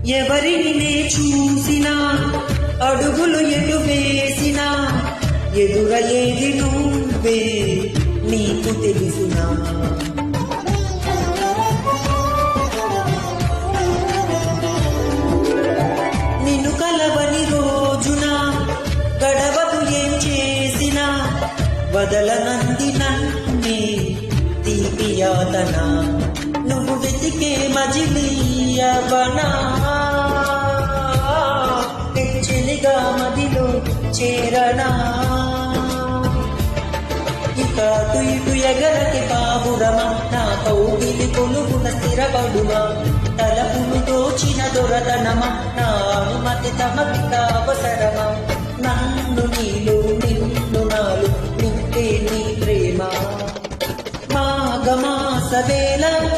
ఎవరిని నే చూసినా అడుగులు ఎటు వేసినా ఎదురయ్యేది నువ్వే నీకు తెలుసునా. నిన్ను కలవని రోజున గడవదు ఏం చేసినా వదలనంది నన్నే తీపి యాతన. నువ్వు వెతికే మజిలీయవనా చెలిగా మదిలో చేరనా. ఇక అటు ఇటు ఎగరకి బాబురమా నా కౌగిలి కొలుగున స్థిరపడుమా. తలపులు దోచిన దొరదనమా నా అనుమతి తమకిక అవసరమా. నన్ను నీలో నిన్ను నాలు నింపే నీ ప్రేమ. మాఘమాస వేళ